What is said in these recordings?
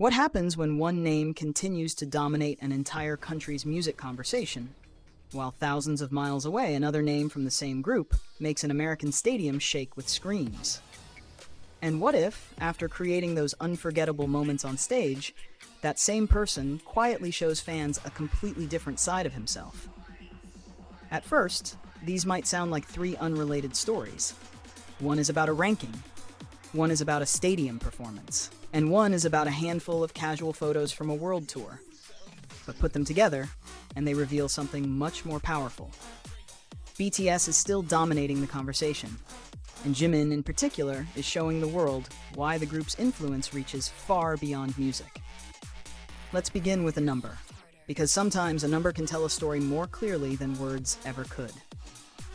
What happens when one name continues to dominate an entire country's music conversation, while thousands of miles away another name from the same group makes an American stadium shake with screams? And what if, after creating those unforgettable moments on stage, that same person quietly shows fans a completely different side of himself? At first, these might sound like three unrelated stories. One is about a ranking, one is about a stadium performance, and one is about a handful of casual photos from a world tour. But put them together, and they reveal something much more powerful. BTS is still dominating the conversation, and Jimin in particular is showing the world why the group's influence reaches far beyond music. Let's begin with a number, because sometimes a number can tell a story more clearly than words ever could.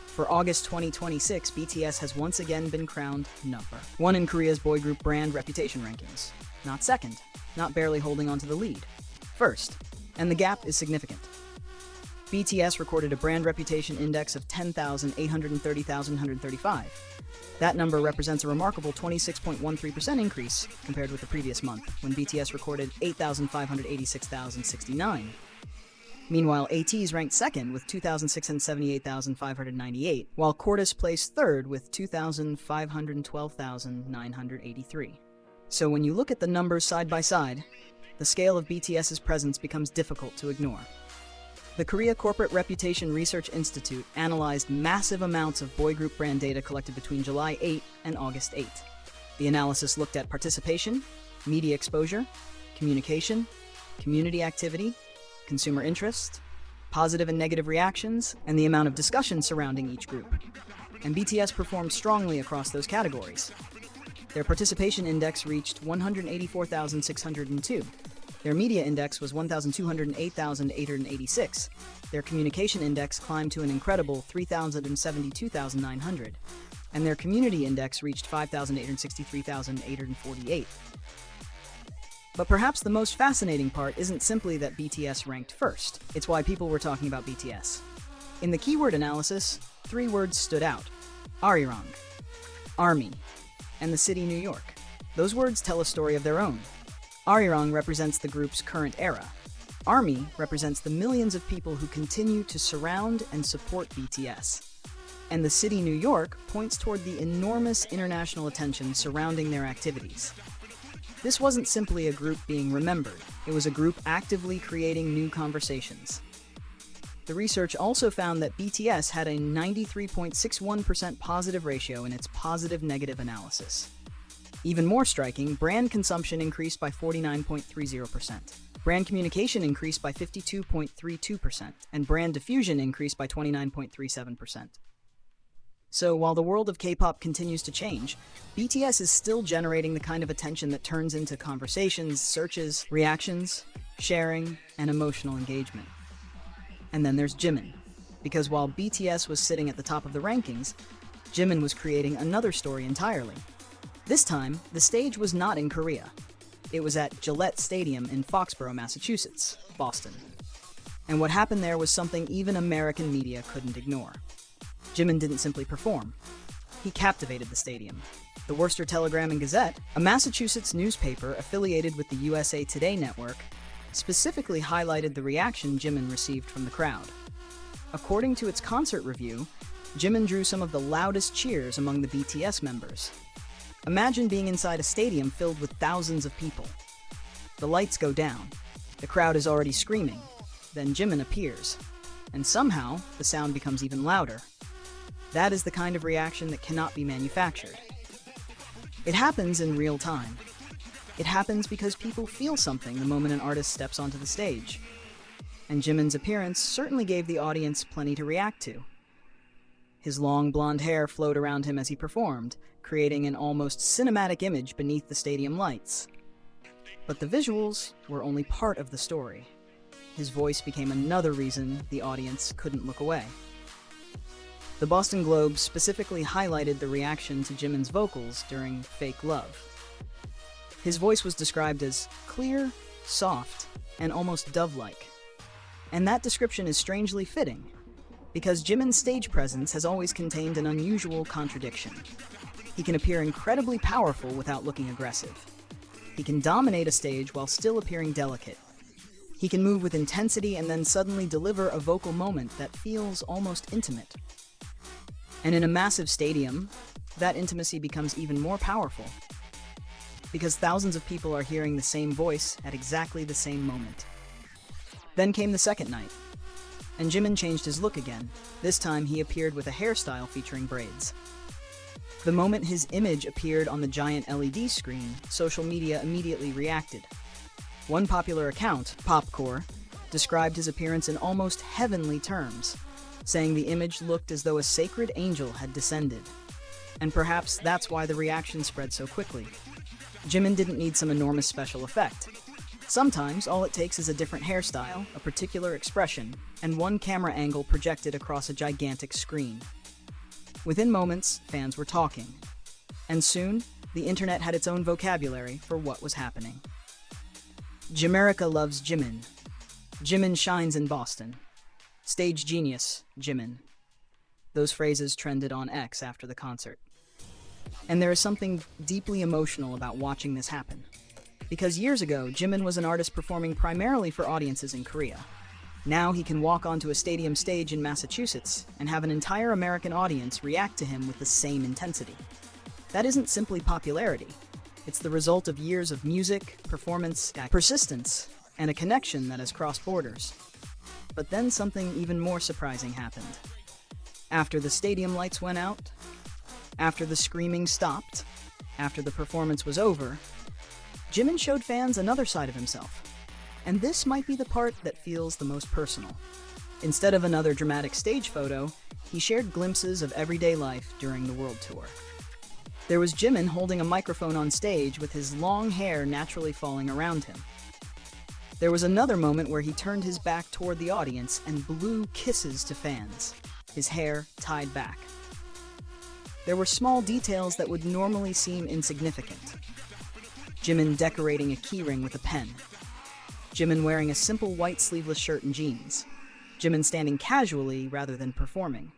For August 2026, BTS has once again been crowned No.1 in Korea's boy group brand reputation rankings. Not second, not barely holding on to the lead. First, and the gap is significant. BTS recorded a brand reputation index of 10,830,135. That number represents a remarkable 26.13% increase compared with the previous month, when BTS recorded 8,586,069. Meanwhile, ATEEZ ranked second with 2,678,598, while Cordis placed third with 2,512,983. So when you look at the numbers side by side, the scale of BTS's presence becomes difficult to ignore. The Korea Corporate Reputation Research Institute analyzed massive amounts of boy group brand data collected between July 8 and August 8. The analysis looked at participation, media exposure, communication, community activity, consumer interest, positive and negative reactions, and the amount of discussion surrounding each group. And BTS performed strongly across those categories. Their participation index reached 184,602. Their media index was 1,208,886. Their communication index climbed to an incredible 3,072,900. And their community index reached 5,863,848. But perhaps the most fascinating part isn't simply that BTS ranked first. It's why people were talking about BTS. In the keyword analysis, three words stood out: Arirang, Army, and the city New York. Those words tell a story of their own. Arirang represents the group's current era. Army represents the millions of people who continue to surround and support BTS. And the city New York points toward the enormous international attention surrounding their activities. This wasn't simply a group being remembered, it was a group actively creating new conversations. The research also found that BTS had a 93.61% positive ratio in its positive-negative analysis. Even more striking, brand consumption increased by 49.30%. Brand communication increased by 52.32%, and brand diffusion increased by 29.37%. So while the world of K-pop continues to change, BTS is still generating the kind of attention that turns into conversations, searches, reactions, sharing, and emotional engagement. And then there's Jimin, because while BTS was sitting at the top of the rankings, Jimin was creating another story entirely. This time, the stage was not in Korea. It was at Gillette Stadium in Foxborough, Massachusetts, Boston. And what happened there was something even American media couldn't ignore. Jimin didn't simply perform. He captivated the stadium. The Worcester Telegram and Gazette, a Massachusetts newspaper affiliated with the USA Today network, specifically highlighted the reaction Jimin received from the crowd. According to its concert review, Jimin drew some of the loudest cheers among the BTS members. Imagine being inside a stadium filled with thousands of people. The lights go down. The crowd is already screaming. Then Jimin appears. And somehow, the sound becomes even louder. That is the kind of reaction that cannot be manufactured. It happens in real time. It happens because people feel something the moment an artist steps onto the stage. And Jimin's appearance certainly gave the audience plenty to react to. His long blonde hair flowed around him as he performed, creating an almost cinematic image beneath the stadium lights. But the visuals were only part of the story. His voice became another reason the audience couldn't look away. The Boston Globe specifically highlighted the reaction to Jimin's vocals during Fake Love. His voice was described as clear, soft, and almost dove-like. And that description is strangely fitting, because Jimin's stage presence has always contained an unusual contradiction. He can appear incredibly powerful without looking aggressive. He He can dominate a stage while still appearing delicate. He can move with intensity and then suddenly deliver a vocal moment that feels almost intimate. And in a massive stadium, that intimacy becomes even more powerful, because thousands of people are hearing the same voice at exactly the same moment. Then came the second night, and Jimin changed his look again. This time he appeared with a hairstyle featuring braids. The moment his image appeared on the giant LED screen, social media immediately reacted. One popular account, Popcore, described his appearance in almost heavenly terms, saying the image looked as though a sacred angel had descended. And perhaps that's why the reaction spread so quickly. Jimin didn't need some enormous special effect. Sometimes all it takes is a different hairstyle, a particular expression, and one camera angle projected across a gigantic screen. Within moments, fans were talking. And soon, the internet had its own vocabulary for what was happening. Jimerica loves Jimin. Jimin shines in Boston. Stage genius, Jimin. Those phrases trended on X after the concert. And there is something deeply emotional about watching this happen. Because years ago, Jimin was an artist performing primarily for audiences in Korea. Now he can walk onto a stadium stage in Massachusetts and have an entire American audience react to him with the same intensity. That isn't simply popularity. It's the result of years of music, performance, persistence, and a connection that has crossed borders. But then something even more surprising happened. After the stadium lights went out, after the screaming stopped, after the performance was over, Jimin showed fans another side of himself. And this might be the part that feels the most personal. Instead of another dramatic stage photo, he shared glimpses of everyday life during the world tour. There was Jimin holding a microphone on stage with his long hair naturally falling around him. There was another moment where he turned his back toward the audience and blew kisses to fans, his hair tied back. There were small details that would normally seem insignificant. Jimin decorating a keyring with a pen. Jimin wearing a simple white sleeveless shirt and jeans. Jimin standing casually rather than performing.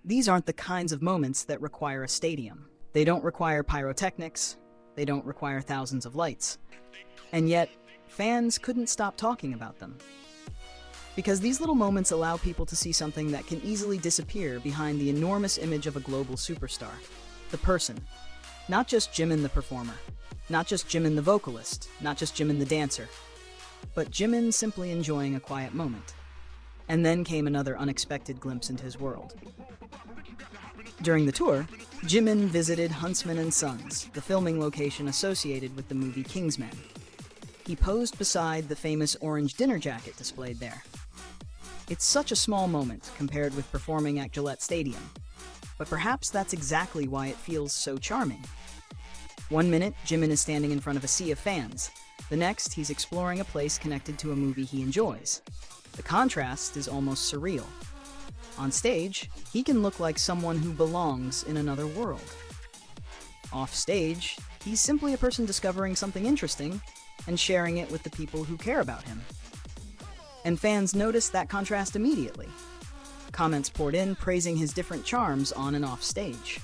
These aren't the kinds of moments that require a stadium. They don't require pyrotechnics. They don't require thousands of lights. And yet, fans couldn't stop talking about them. Because these little moments allow people to see something that can easily disappear behind the enormous image of a global superstar. The person. Not just Jimin the performer. Not just Jimin the vocalist. Not just Jimin the dancer. But Jimin simply enjoying a quiet moment. And then came another unexpected glimpse into his world. During the tour, Jimin visited Huntsman & Sons, the filming location associated with the movie Kingsman. He posed beside the famous orange dinner jacket displayed there. It's such a small moment compared with performing at Gillette Stadium, but perhaps that's exactly why it feels so charming. One minute, Jimin is standing in front of a sea of fans. The next, he's exploring a place connected to a movie he enjoys. The contrast is almost surreal. On stage, he can look like someone who belongs in another world. Off stage, he's simply a person discovering something interesting and sharing it with the people who care about him. And fans noticed that contrast immediately. Comments poured in praising his different charms on and off stage.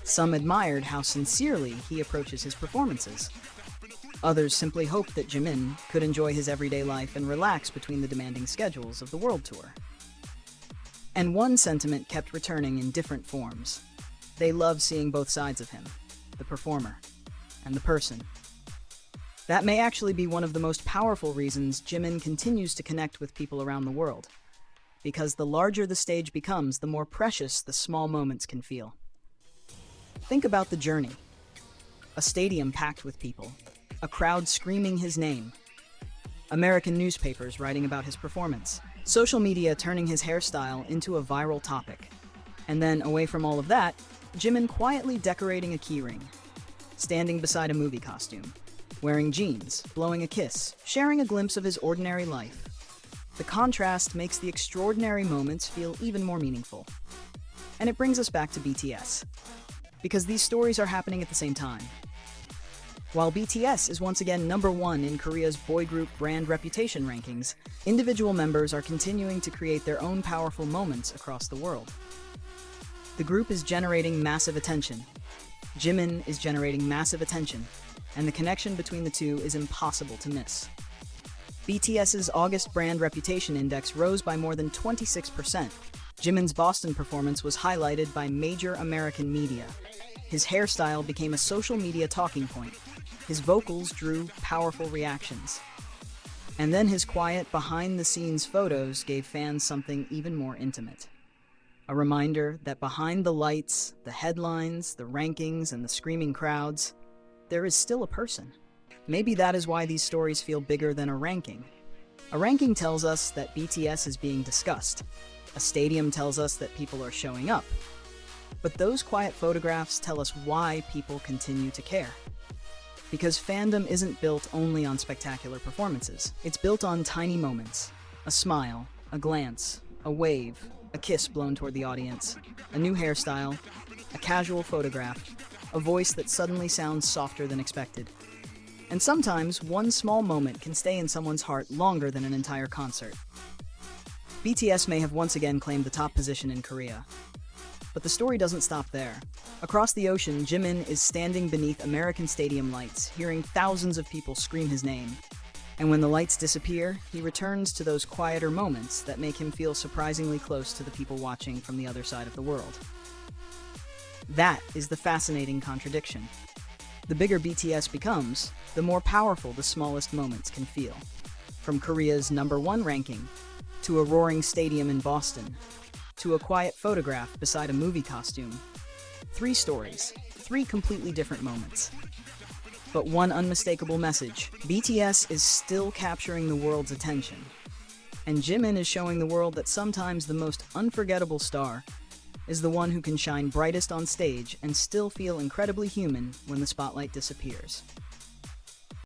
Some admired how sincerely he approaches his performances. Others simply hoped that Jimin could enjoy his everyday life and relax between the demanding schedules of the world tour. And one sentiment kept returning in different forms. They loved seeing both sides of him, the performer and the person. That may actually be one of the most powerful reasons Jimin continues to connect with people around the world. Because the larger the stage becomes, the more precious the small moments can feel. Think about the journey. A stadium packed with people. A crowd screaming his name. American newspapers writing about his performance. Social media turning his hairstyle into a viral topic. And then, away from all of that, Jimin quietly decorating a keyring. Standing beside a movie costume. Wearing jeans, blowing a kiss, sharing a glimpse of his ordinary life. The contrast makes the extraordinary moments feel even more meaningful. And it brings us back to BTS. Because these stories are happening at the same time. While BTS is once again #1 in Korea's boy group brand reputation rankings, individual members are continuing to create their own powerful moments across the world. The group is generating massive attention. Jimin is generating massive attention. and the connection between the two is impossible to miss. BTS's August brand reputation index rose by more than 26%. Jimin's Boston performance was highlighted by major American media. His hairstyle became a social media talking point. His vocals drew powerful reactions. And then his quiet, behind-the-scenes photos gave fans something even more intimate. A reminder that behind the lights, the headlines, the rankings, and the screaming crowds, there is still a person. Maybe that is why these stories feel bigger than a ranking. A ranking tells us that BTS is being discussed. A stadium tells us that people are showing up. But those quiet photographs tell us why people continue to care. Because fandom isn't built only on spectacular performances. It's built on tiny moments. A smile, a glance, a wave, a kiss blown toward the audience, a new hairstyle, a casual photograph, a voice that suddenly sounds softer than expected. And sometimes, one small moment can stay in someone's heart longer than an entire concert. BTS may have once again claimed the top position in Korea. But the story doesn't stop there. Across the ocean, Jimin is standing beneath American stadium lights, hearing thousands of people scream his name. And when the lights disappear, he returns to those quieter moments that make him feel surprisingly close to the people watching from the other side of the world. That is the fascinating contradiction. The bigger BTS becomes, the more powerful the smallest moments can feel. From Korea's #1 ranking, to a roaring stadium in Boston, to a quiet photograph beside a movie costume. 3 stories, 3 completely different moments. But one unmistakable message: BTS is still capturing the world's attention. And Jimin is showing the world that sometimes the most unforgettable star is the one who can shine brightest on stage and still feel incredibly human when the spotlight disappears.